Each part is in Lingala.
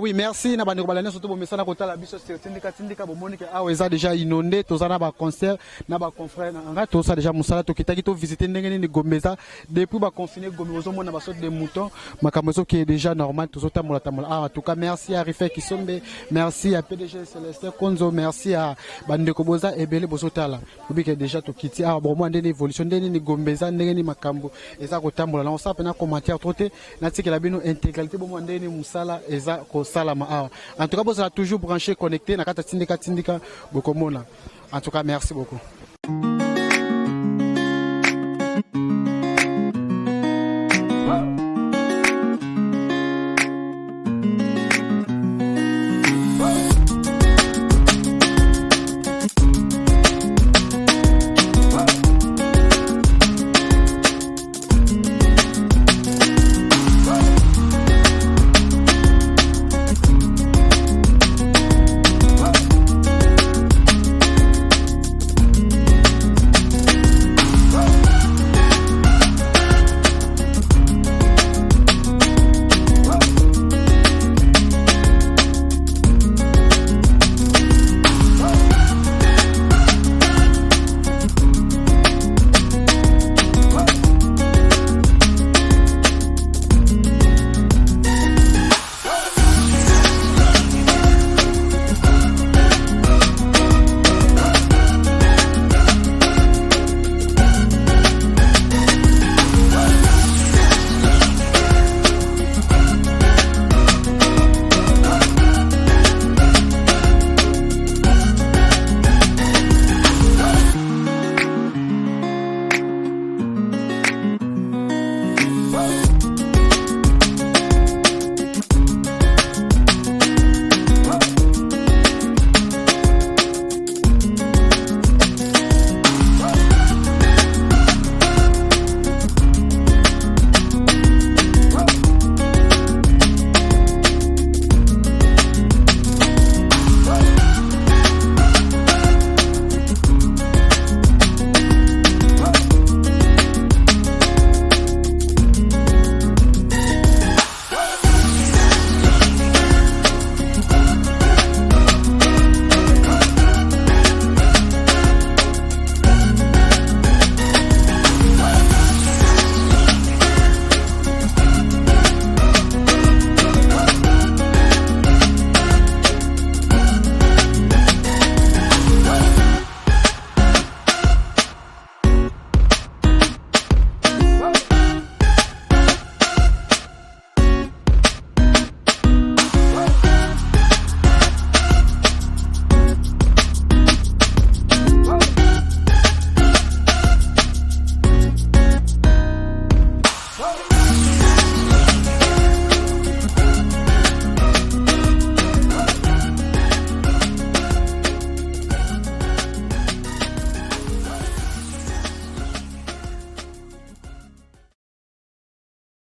Oui, merci. Na bandi kobalane surtout bomesa na kotala biso tindika bomoni ke awa eza déjà inondé tozana ba concert na ba confrère nga to ça déjà musala to kitaki to visiter ndenge ni Gomeza depuis ba confiner Gomeza ozo mona ba sorte de mouton makambo qui est déjà normal tozota mola tamola. En tout cas merci à Rifé Kisombe, merci à PDG Célestin Konzo, merci à bandi koboza ebele bosotala. Obi ke déjà to kiti ah bon moi ndeni évolution ndeni ni Gomeza ndenge ni makambo eza kotambola. Na on ça pena commentaire troté na tikela bino intégralité bon moi ndeni musala eza ko salama awa. En tout cas, vous êtes toujours branché, connecté. En tout cas, merci beaucoup.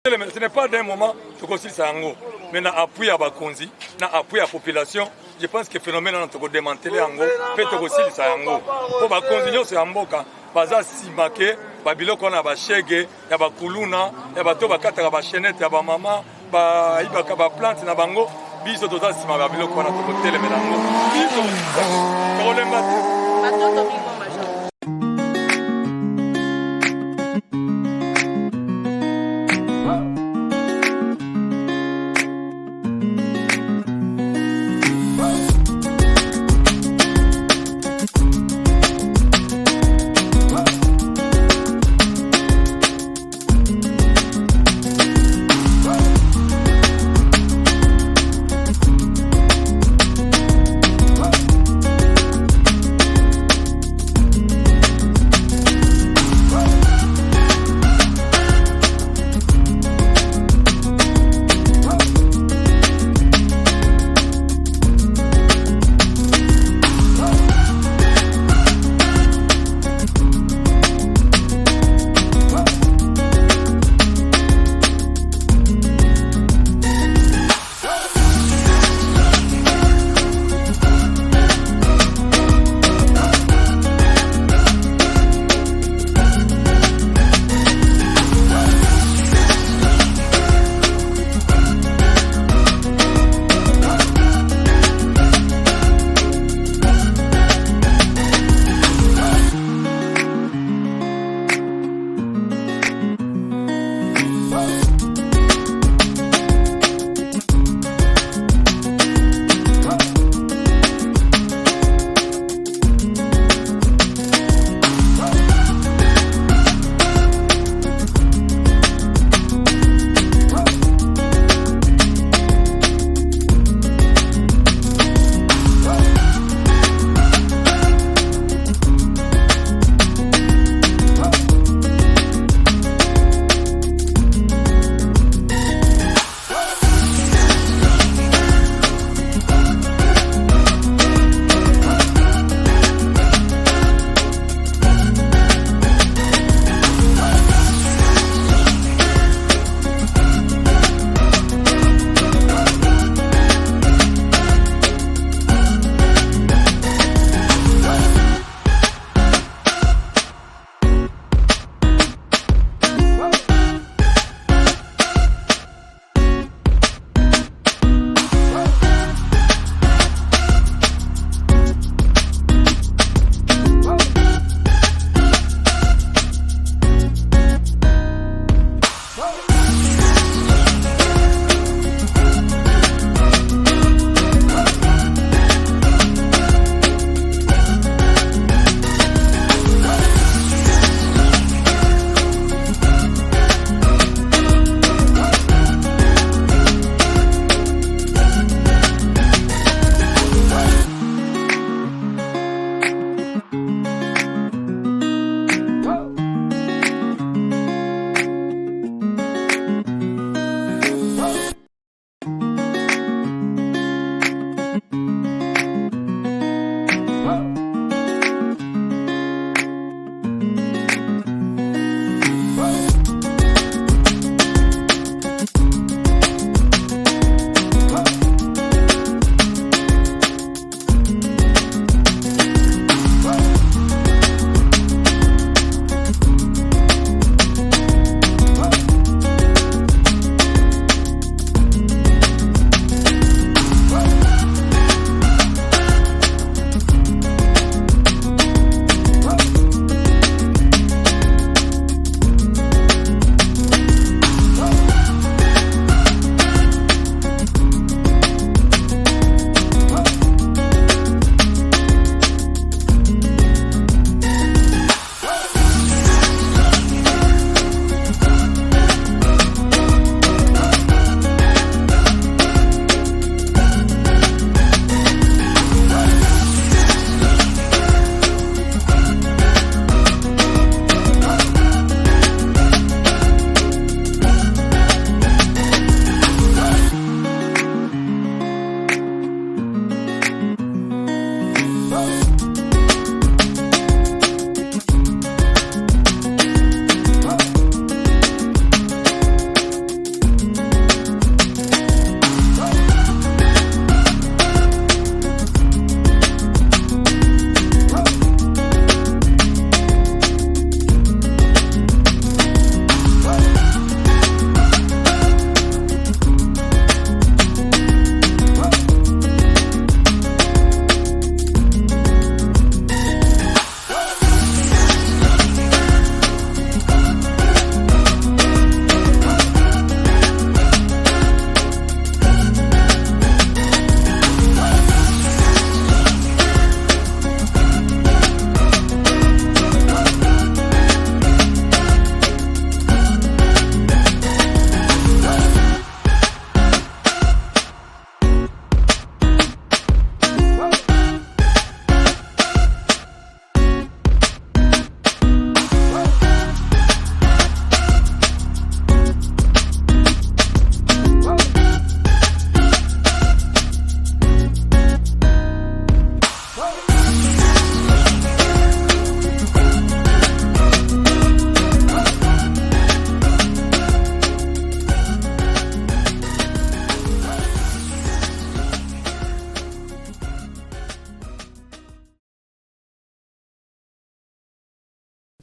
Ce n'est pas d'un moment que aussi ça en haut. Mais na appui à Bakonzi, na appui à la population, je pense que le phénomène est en démantelé en haut, peut aussi ça en haut. Pour Bakonzi, c'est en haut. Baza simake, babiloko na bashege, ya bakuluna, ya bato bakata ba chenette, ya ba mama, ba ibaka ba plante na bango, biso toza sima babiloko na to tele melango. Biso to lemba. Bato domingo major.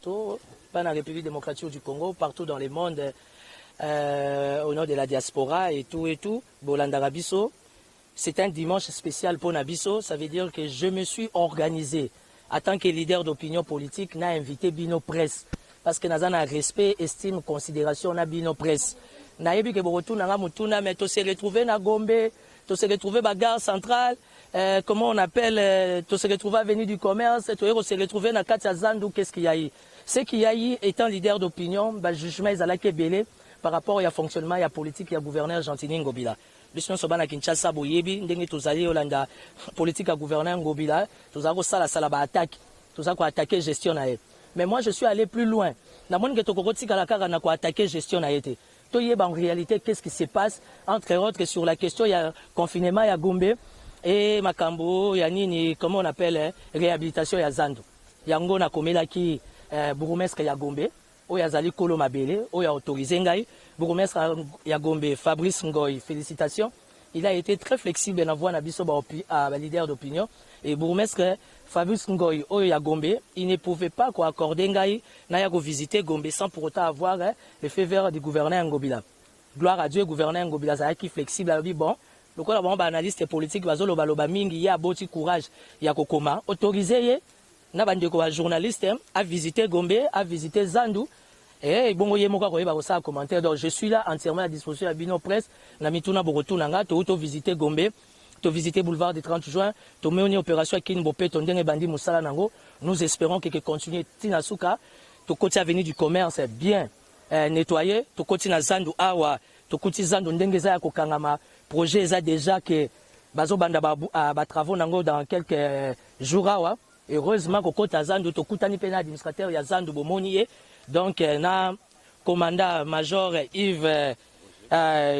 Dans la République démocratique du Congo, partout dans le monde, au nom de la diaspora et tout, Bolanda Rabiso. C'est un dimanche spécial pour Nabiso. Ça veut dire que je me suis organisé en tant que leader d'opinion politique, n'a invité Bino Presse. Parce que nous avons un respect, estime, considération na Bino Presse. Nous avons vu que mais tu se retrouvé à Gombe, tu se retrouvé à la gare centrale, comment on appelle, tu se retrouvé à venir du commerce, tu se retrouvé à Katia Zandou, qu'est-ce qu'il y a eu? Ce qu'il y a eu, étant leader d'opinion, le jugement est allé belé par rapport au fonctionnement, à la politique, à la gouverneur Gentini Ngobila. Biso so bana Kinshasa boyebi ndenge tozali olanda politique à gouverneur Ngobila, tozako sala ba attaque, tozako attaquer gestion na ye. Mais moi je suis allé plus loin. Na moni que tokoko tikala kaka na ko attaquer gestion na yete. To yeba en réalité qu'est-ce qui se passe entre autres sur la question il y a confinement ya Gombe et makambo ya nini comment on appelle réhabilitation ya Zando. Yango na komela ki bourgmestre ya Gombe oyo azali kolo mabele oyo autorisé ngai bourgmestre ya Gombe Fabrice Ngoy, félicitations. Il a été très flexible dans voie na biso ba leader d'opinion et bourgmestre Fabrice Ngoy oyo ya Gombe, il ne pouvait pas quoi accorder ngai na ya go visiter Gombe sans pour autant avoir le feu vert du gouverneur Ngobila. Gloire à Dieu, gouverneur Ngobila ça qui flexible a dit bon, le quoi ba analyste politique bazolo baloba mingi ya boti courage ya kokoma autorisé ye na bandeko ba journaliste à visiter Gombe, à visiter Zandu. Et bon, ça commentaire. Donc je suis là entièrement à disposition de Bino Presse. Na mituna borotu nanga, to visiter Gombe, to visiter boulevard du 30 juin, to mener opération Kin Bopé, to ndenge bandi musala nango. Nous espérons que continue Tinasuka, to côté avenue du commerce bien nettoyé, to côté na Zandu awa, to côté Zandu ndenge za ko kangama projet za déjà que bazo banda ba travaux nango dans quelques jours awa. Heureusement ko côté Zandu to kutani pena administrateur ya Zandu bomonié. Donc, na commandant major Yves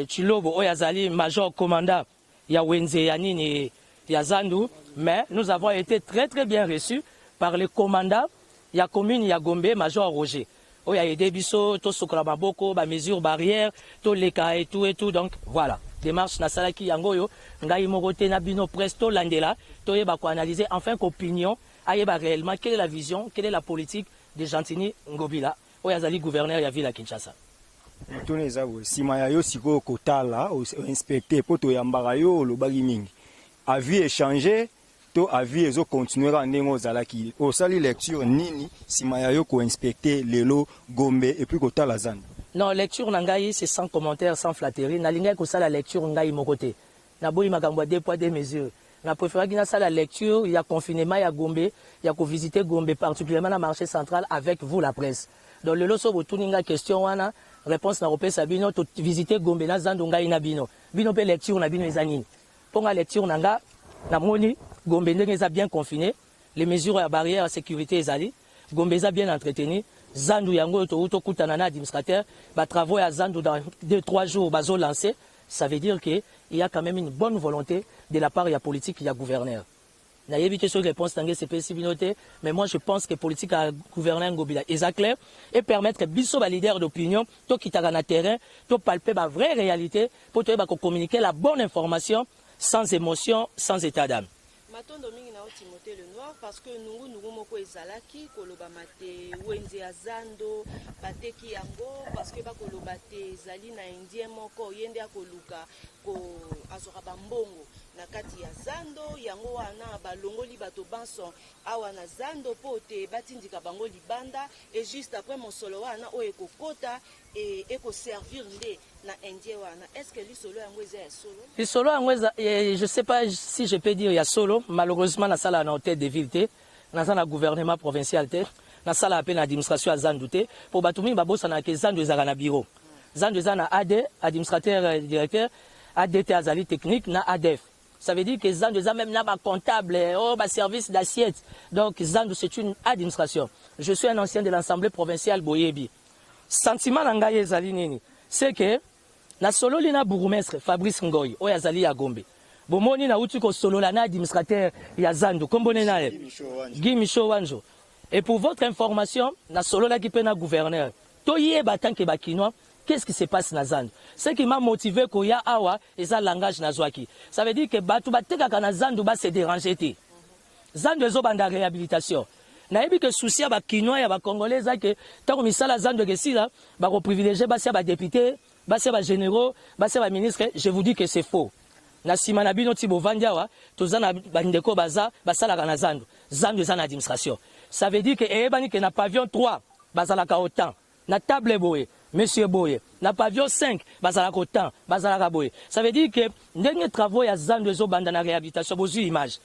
Chilobo Oyazali, major commandant Yawenze Yanini Yazandu, mais nous avons été très bien reçus par le commandant ya commune ya Gombe, major Roger. Oya aidé biso, to sokra maboko, ba mesures barrières, to leka et tout, donc voilà. Démarche na salaki yangoyo, ngai morote na Bino Presse to landela, to yeba ko analyser enfin qu'opinion, ayeba réellement quelle est la vision, quelle est la politique de Gentini Ngobila oyazali gouverneur ya ville à Kinshasa. Toneza bo sima ya yo siko kotala inspecter poto ya mbara yo lobaki mingi. Avis échanger to avis ezo continuer ndengo zalaki. Osali lecture nini sima ya yo ko inspecter lelo Gombe et puis kotala Zan. Non, lecture nangai c'est sans commentaire, sans flatterie. Na linga ko sala lecture ngai mokote. Na boyi makambo deux poids deux mesures. Na préféré qu'il y a la lecture, il y a confinement, il y a Gombe, il y a visiter Gombe, particulièrement dans le marché central avec vous, la presse. Donc, le loso, vous tournez la question, wana, réponse na repère Sabino, tu visiter Gombe, na zandonga inabino. Bino pe lecture, na bino ezanini. Pour la lecture, nanga, na moni, Gombe n'est bien confiné, les mesures à barrière à sécurité ezali, Gombe est bien entretenu, Zandu yango, to kutanana administrateur, ba travaux à Zandu dans 2-3 jours, bazo lancé. Ça veut dire qu'il y a quand même une bonne volonté de la part de la politique et du gouverneur. Il y a évité sur réponse dans CPC, mais moi je pense que la politique à gouverneur Ngobila est clair et permettre biso ba leader d'opinion, to kitara na terrain, to palper la vraie réalité pour te communiquer la bonne information sans émotion, sans état d'âme. Matondo mingi na Timothée le Noir parce que nous moko ezalaki koloba mate wenze azando bateki yango parce que ba koloba te zali na indien moko yende akoluka ko azora bambongo na kati ya zando yango wana balongoli bato banson awa na zando pote batindika bango libanda et juste après mon solo wana o ekokota et eko servir nde na indien wana. Est-ce que li solo yango eza ya solo? Li solo yango je sais pas si je peux dire ya solo. Malheureusement na sala na hôtel de ville te na sala gouvernement provincial te na sala appel administration à Zandu te pour batumi babosa na ke Zandu ezaka na bureau. Zandu eza na AD administrateur directeur, ADT azali technique na ADF. Ça veut dire que Zandu eza même na ba comptable ba service d'assiette. Donc Zandu c'est une administration. Je suis un ancien de l'Assemblée provinciale Boyebi. Sentiment na ngai ezali nini? C'est que na solo lina bourgmestre Fabrice Ngoy oyo azali ya Gombe. Bomoni na uti ko solo la na administrateur ya Zandu kombone na Guy Michaud Wanjo. Et pour votre information, na solo la ki pe na gouverneur. To yeba tant que bakinois, qu'est-ce qui se passe na Zandu? Ce qui m'a motivé ko ya awa eza langage na zwaki. Ça veut dire que batu bateka kana Zandu ba se déranger te. Zandu ezo banda réhabilitation. nayebi que souci ya bakinois ya bakongolais ezake ntango misala zandu ekesila bakoprivilégie basi ya badepute basi ya bagénéraux basi ya baministre. Je vous dis que c'est faux. Na nsima na bino ti bovandi awa toza na bandeko basalaka na zandu eza na administration. Ça veut dire que eyebani ke na pavillon 3 bazalaka autant na table boye monsieur boye na pavillon 5 bazalaka autant bazalaka boye. Ça veut dire que ndenge travaux ya zandu ezobanda na réhabilitation bozwi image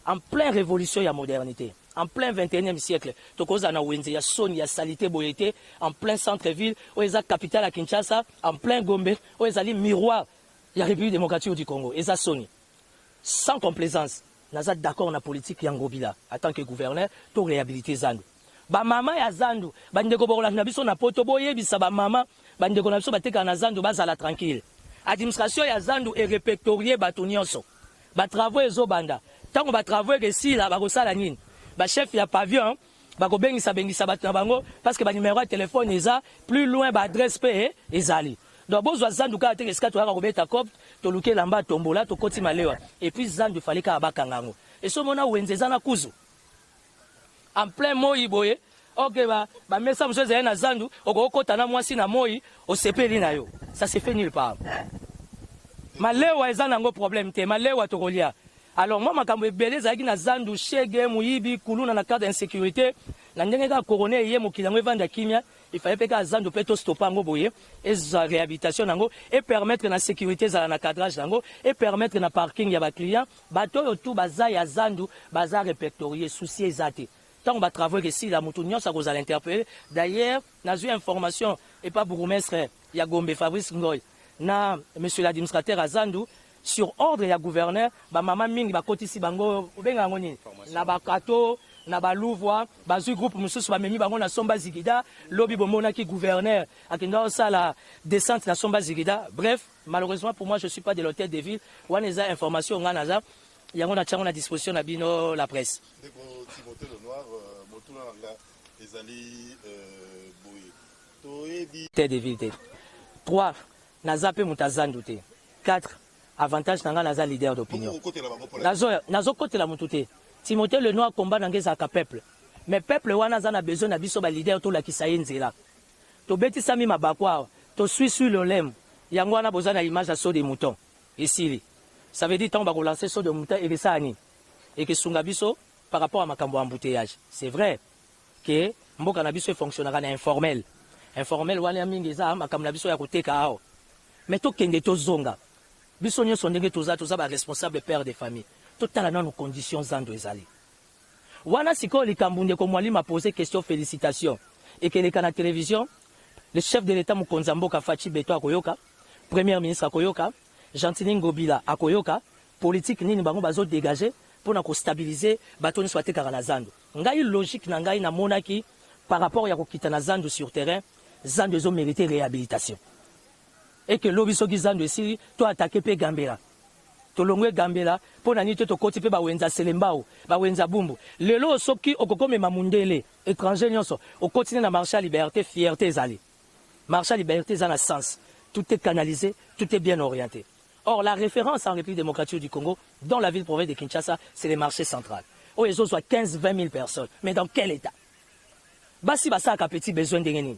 en pleine révolution ya modernité, en plein 21e siècle, tokoza na wenze ya soni ya salité boyete, en plein centre-ville, où eza capitale à Kinshasa, en plein Gombe, où ezali miroir ya République démocratique du Congo, eza soni. Sans complaisance, naza d'accord na politique ya Ngobila en tant que gouverneur to réhabiliter zandu. Ba mama ya zandu, bandeko bokola na biso na poto boyebisa ba mama, bandeko na biso bateka na zandu bazala tranquille. Administration ya zandu est répertoriée bato nyonso. Ba travaux ezobanda. Tant ba travaux que si là ba kosala nini ba chef ya pavillon ba ko bengisa bato na bango parce que ba numéro de téléphone eza plus loin ba adresse pe ezali. Donc bozwa zandu ka te eska to ka ko beta cop to luke lamba tombola to koti malewa et puis zandu fallait ka bakangango et so mona wenzeza na kuzu en plein moi boye. OK ba mesa mso za na zandu okokota na mwasi na moi o sepeli na yo ça se fait nulle part. Malewa eza nango problème te malewa to kolia. Alors moi makambo ebele zaki na zandu shege muyibi kuluna na cadre d'insécurité na ndenge ka coroner ye mokilango evanda kimia il fallait peka zandu peto stopper ngo boye et za réhabilitation nango et permettre na sécurité za na cadrage nango et permettre na parking ya ba client bato yo tout baza ya zandu baza répertorié souci ezate tant ba travaux que si la mutunyo sa cause à l'interpeller. D'ailleurs na eu information et pas bourgmestre ya Gombe Fabrice Ngoy na monsieur l'administrateur azandu sur ordre ya gouverneur ba mama mingi ba kotisi bango benga ngoni na ba kato na ba louvois bazu groupe mususu ba memi bango na Somba Zigida lobby bomona ki gouverneur akenda ça la descente na Somba Zigida. Bref, malheureusement pour moi je suis pas de l'hôtel de ville waneza information ngana za yango na chango na disposition na bino la presse. Ndeko Timothée Lenoir motuna nga ezali boye toyebi hôtel de ville 3 nazape mutazandu te 4 avantage nanga naza leader d'opinion. Nazo côté la mutute. Timothée Lenoir combat nangeza ka peuple. Mais peuple wana za na besoin na biso ba leader to la kisayenze To beti sami mabakwa, to suis sur le lem. Yango wana besoin na image à saut de mouton. Ici. Ça veut dire tant ba ko lancer saut de mouton et ça ani. Et que sunga biso par rapport à makambo embouteillage. C'est vrai que mboka na biso fonctionnera na informel. Informel wana mingi za makambo na biso ya koteka ao. Mais to kende to zonga. Biso nyonso ndenge toza ba responsable père de famille. Totala na nos conditions zando ezali. Wana siko likambunde ko mwalimu a posé question félicitations et que les canaux télévision le chef de l'état Mukonza Mboka Fachi Beto akoyoka, premier ministre akoyoka, Gentili Ngobila akoyoka, politique nini bango bazo dégager pour na ko stabiliser bato ni swate kaka na zando. Ngai logique na ngai na monaki par rapport ya ko kita na zando sur terrain, zando ezo mériter réhabilitation. Et que lobi soki zando esi to attaquer pe Gambela. To longwe Gambela pona ni to koti pe ba wenza selembao, ba wenza bumbu. Lelo soki okokome mamundele étranger nyonso, o continue na marché à liberté, fierté ezali. Marché à liberté ça a sens. Tout est canalisé, tout est bien orienté. Or la référence en République démocratique du Congo dans la ville-province de Kinshasa, c'est les marchés centrales. Où ils ont soit 15-20 000 personnes. Mais dans quel état? Basi basa a petit besoin de gagner.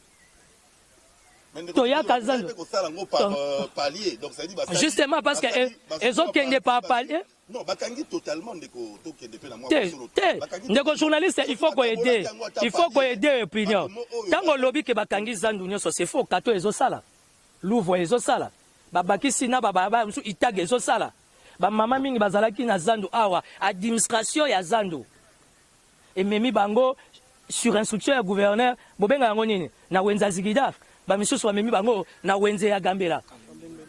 Justement parce qu'ils ont qu'un pas palier. Non, bakangi totalement ndeko na moi. Ndeko journaliste, il faut qu'on aide. Il faut qu'on aide l'opinion. Tant qu'on lobby que bakangi zandu nyonso c'est faux. Kato ezo sala. Louvre ezo sala. Babaki sina baba msu itage ezo sala. Ba mama mingi bazalaki na zandu awa administration ya zandu. Et memi bango sur instruction ya gouverneur bobenga yango nini na wenza Zigida. Ba misusu wa memi bango na wenze ya Gambela.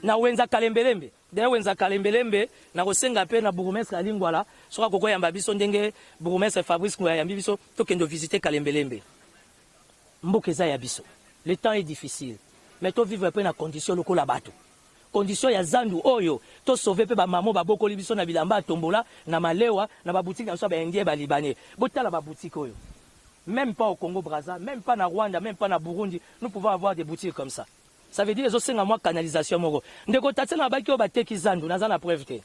Na wenza Kalembelembe. D'ailleurs wenza Kalembelembe na kosenga pe na bourgmestre alingwala soka koko yamba biso ndenge bourgmestre Fabrice Ngoya yambi biso to kendo visiter Kalembelembe. Mboka eza ya biso. Le temps est difficile. Mais to vivre pe na condition lokola bato. Condition ya zandu oyo to sauver pe ba mamo ba bokoli biso na bilamba tombola na malewa na ba boutique na so ba indien ba libanais. Botala ba boutique oyo. Même pas au Congo-Brazza, même pas na Rwanda, même pas na Burundi, nous pouvons avoir des boutiques comme ça. Ça veut dire que c'est une canalisation. Ndeko tatsena baki o bateki zandu naza na preuve te.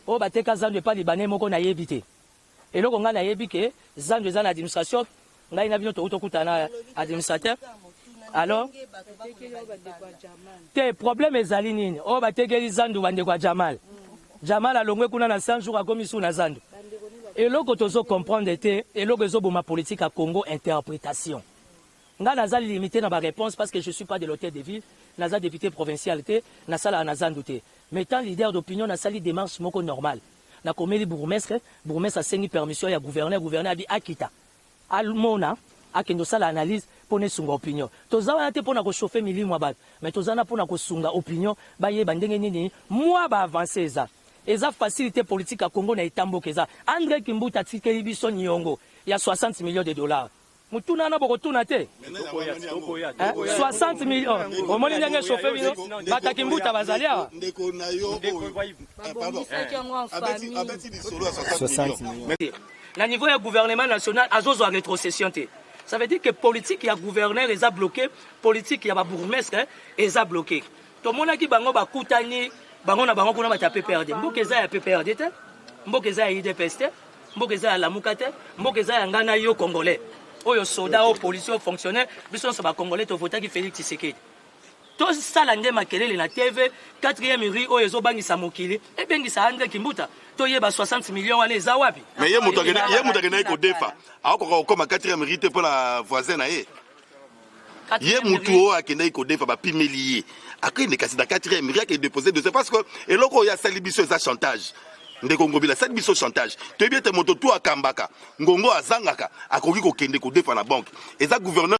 O bateka zandu pas libanais moko na yebité. Et là, on a dit que Zando est en administration. On a une avion de administrateur. Alors, le problème est Zalinine. Oh, bah, t'es Zando, Vandekwa Jamal. Jamal a longé qu'on a 100 jours à commission à Zando. Et là, quand on comprend, et là, que ma politique à Congo, interprétation. Je suis limité dans ma réponse parce que je ne suis pas de l'hôtel de ville, je suis député provincial, je suis mais étant leader d'opinion, je suis une démarche normale. Je suis bourgmestre a signé permission à gouverneur a dit Akita. Almona, a l'analyse pour une opinion. Tous avez été pour chauffer mili mois mais tous avez pour une opinion, moi avancer ça. Et ça facilité politique à Congo na itambo keza. André Kimbuta tikeli biso nyongo, il y a 60 millions de dollars. Mutuna na boko tuna te 60 millions au moins il chauffeur bino batakimbuta bazalia pardon 60 millions. Na niveau du gouvernement national azozo en rétrocession te. Ça veut dire que politique il y a gouverneur les a bloqué, politique il y a bourgmestre les a bloqué. To mona ki bango bakutani bango na bango kuna bata PPRD. Mbokeza ya PPRD te. Mbokeza ya IDPS te. Mbokeza ya Lamuka te. Mbokeza ya ngana yo congolais. Oyo soda o police o fonctionnaire biso so ba congolais to vota ki Félix Tshisekedi. To sala nde makelele na TV 4e rue oyo zo bangisa mokili e bengisa André Kimbuta to yeba 60 millions wana eza wapi. Mais ye mutu akena ko defa akoko koma 4e rue te pour la voisine na ye. Ye mutu o akena ko defa ba pimelier akende kasi na 4e rue qui déposer de parce que eloko ya salibiso za chantage. Ndeko ngobila sali biso chantage to bien te moto to akambaka ngongo azangaka akoki ko kende ko defa na banque eza gouverneur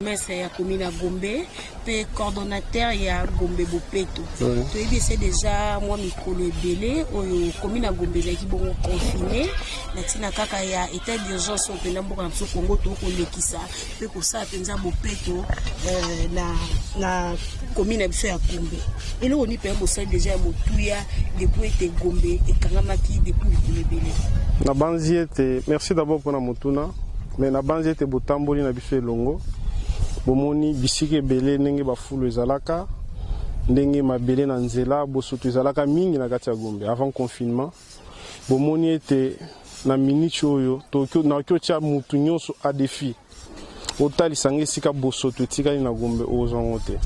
Maître ya Komina Gombe, pe coordonnateur ya Gombe Bopeto. C'est déjà moi mikolo ebele oyo Komina Gombe zaki bongo confiné na tina kaka ya état d'urgence au pena mboka na Congo to ko lekisa pe ko sa penza Bopeto na Komina biso ya Gombe. Elo oni pe mo sa déjà motuya depuis ete Gombe et kangamaki depuis mikolo ebele. Na banziete, merci d'abord pour na motuna, mais na banziete botamboli na biso elongo. Bomoni bisike belé ndenge bafulu ezalaka ndenge mabele na nzela bosoto ezalaka mingi na kati ya Gombe avant confinement bomoni ete na minute oyo tokyo na kyocha mutu nyonso a défi otalisanga esika bosoto etikali na Gombe ozango te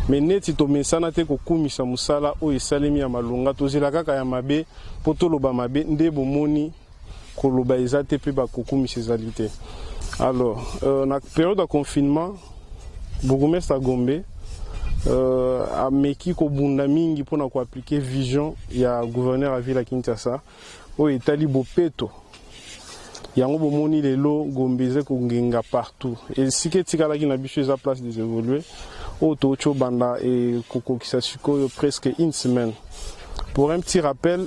mais neti tomesana te kokumisa musala oyo esalemi ya malonga tozela kaka ya mabe po toloba mabe nde bomoni koloba eza te pe bakokumisa ezali te. Alors, na période de confinement, bourgmestre Gombe a meki ko bunda mingi pour appliquer vision ya gouverneur à ville Kinshasa o etali Bopeto. Yango bomoni lelo Gombe ze ko ngenga partout. Et sike tikala ki na biso eza place des évoluer o tocho banda et kokokisa sikoyo presque une semaine. Pour un petit rappel,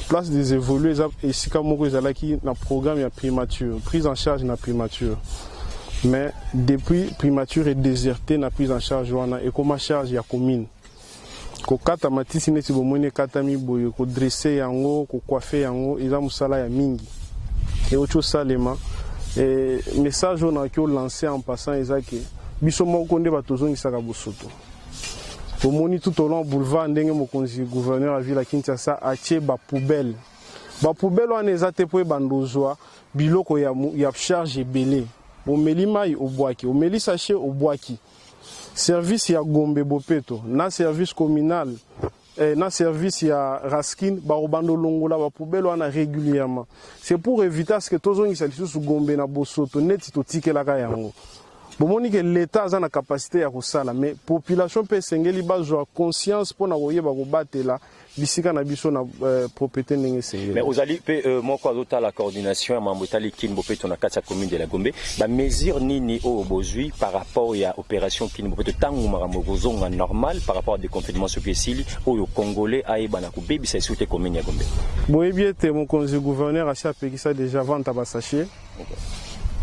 place des évolués et si comme un programme ya primature, prise en charge na primature. Mais depuis primature est déserté na prise en charge wana et comme charge ya commune. Ko kata matisi neti bomone kata mi boyo ko dresser yango ko coiffer yango eza musala ya mingi. Et autre salema et message on a lancé en passant eza que biso moko nde batozongisa ka bosoto. Bomoni tout au long boulevard ndenge mokonzi gouverneur a vu la Kinshasa atie ba poubelle. Ba poubelle wana ezate po bandozwa biloko ya charge belé. Omeli mai obwaki, omeli sachet obwaki. Service ya Gombe Bopeto, na service communal, na service ya Raskin, barobando longola ba poubelle wana régulièrement. C'est pour éviter à ce que tozongi sa lisusu Gombe na Bosoto neti to tikelaka yango. Bomoni que l'État a la capacité à kosala, mais population peut sengeli bazwa conscience pour na koyeba ko batela bisika na biso na propriété ndenge sengeli. Mais aux alliés moko azota la coordination mambotali Kinbo Peto na kati ya commune de la Gombe, ba mesure nini o bozui par rapport à opération Kinbo Peto tangu makambo kozonga normal par rapport à des confinements sur Piesili oyo congolais ayeba na kubebisa soute commune ya Gombe. Boyebi ete mon conseiller gouverneur a apekisa déjà vente à sachet.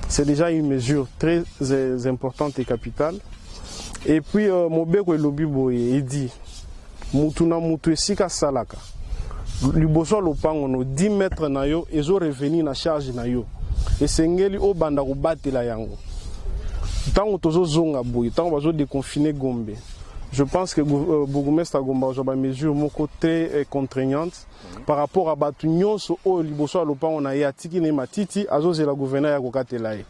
C'est déjà une mesure très importante et capitale. Et puis, Mobeko et Lobiboye, il dit, Mutuna Mutu esika salaka. Liboso lopango 10 mètres na yo, ezo reveni na charge na yo. Et sengeli o banda ko batela yango. Tango tozo zonga boye, tango bazo déconfiner Gombe. Je pense que Bourgmestre Gomba a une mesure très contraignante par rapport à Batunion, au Liboso, à Lopan, on a eu à Tikine Matiti, à Zose la gouverneur à Kokatelaï.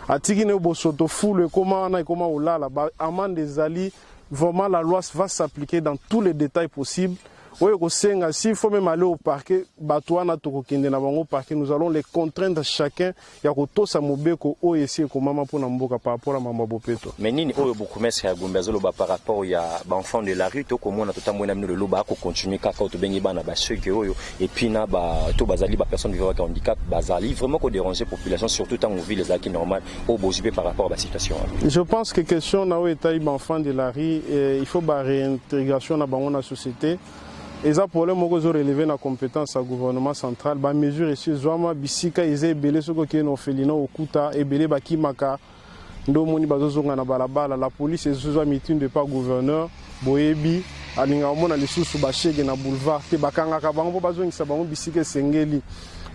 À Tikine Bosoto, fou le comment on a et comment on l'a là-bas, amende des alliés, vraiment la loi va s'appliquer dans tous les détails possibles. Oui, s'il faut même aller au parquet, nous allons les contraindre chacun. Il y a tout ça mobeko o essayer comme maman pour n'amboka par rapport à maman Bopeto. Mais nini oyo beaucoup messe ya Gombe azolo par rapport ya ba enfant de la rue to komona tota mwana mino le loba ko continuer kaka to bengi bana ba ceux que oyo et puis na ba to bazali ba personnes vivant avec handicap bazali vraiment ko déranger population surtout tant on vit les acquis normal au bozibé par rapport à la situation. Je pense que question na o état enfant de la rue il faut ba réintégration na bango na société. Et ça pour les mots relever la compétence au gouvernement central, bah mesure ici Zouama bisika ils belé ce que nous faisons au Kuta et belé baki maka ndo moni bazozonga na balabala la police est sous meeting de pas gouverneur boyebi alinga omona lisusu bashege na boulevard te bakanga ka bango bazongisa bango bisika sengeli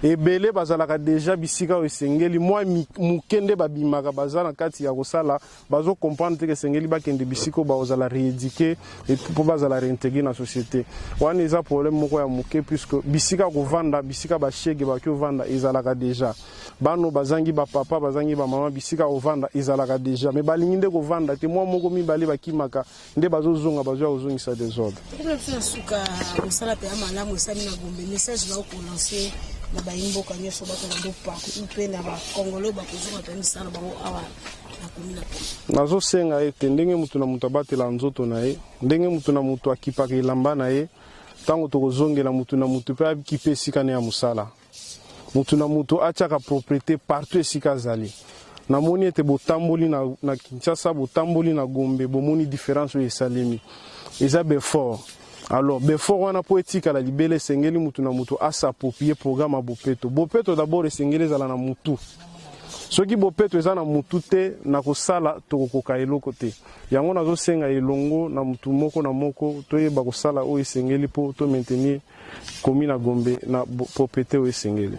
et belé bazalaka déjà bisika o sengeli moi mukende babimaka bazala kati ya kosala bazo comprendre que sengeli bakende bisiko bazala rééduquer et pour bazala réintégrer na société wana eza problème moko ya muke puisque bisika ko vanda bisika bashege bakyo vanda ezalaka déjà bano bazangi ba papa bazangi ba mama bisika ko vanda ezalaka déjà mais balingi nde ko vanda te moi moko mibale bakimaka nde bazozonga bazwa kozongisa désordre problème suka osala pe amalamu esami na Gombe message ba ko lancer na baimbo kanyo so bato ndo partout pe na ba congolais ba kozonga tani sana bango awa na komina pe nazo senga ete ndenge mutu na mutu abatela nzoto na ye ndenge mutu na mutu akipaka elamba na ye tango tokozongela mutu na mutu pe akipe esika ne ya musala mutu na mutu atiaka propriété partout esika azali namoni ete botamboli na Kinshasa botamboli na Gombe bomoni différence oyo esalemi eza befort. Alors, before on a poétique à la libelle, sengeli mutu na mutu a s'approprier programme à Bopeto. Bopeto d'abord est sengeli zala na mutu. Ce qui Bopeto est na mutu te na kosala to kokaelo côté. Yango na zo senga elongo na mutu moko na moko to ye ba kosala o sengeli po to maintenir commune à Gombe na Bopeto o sengeli.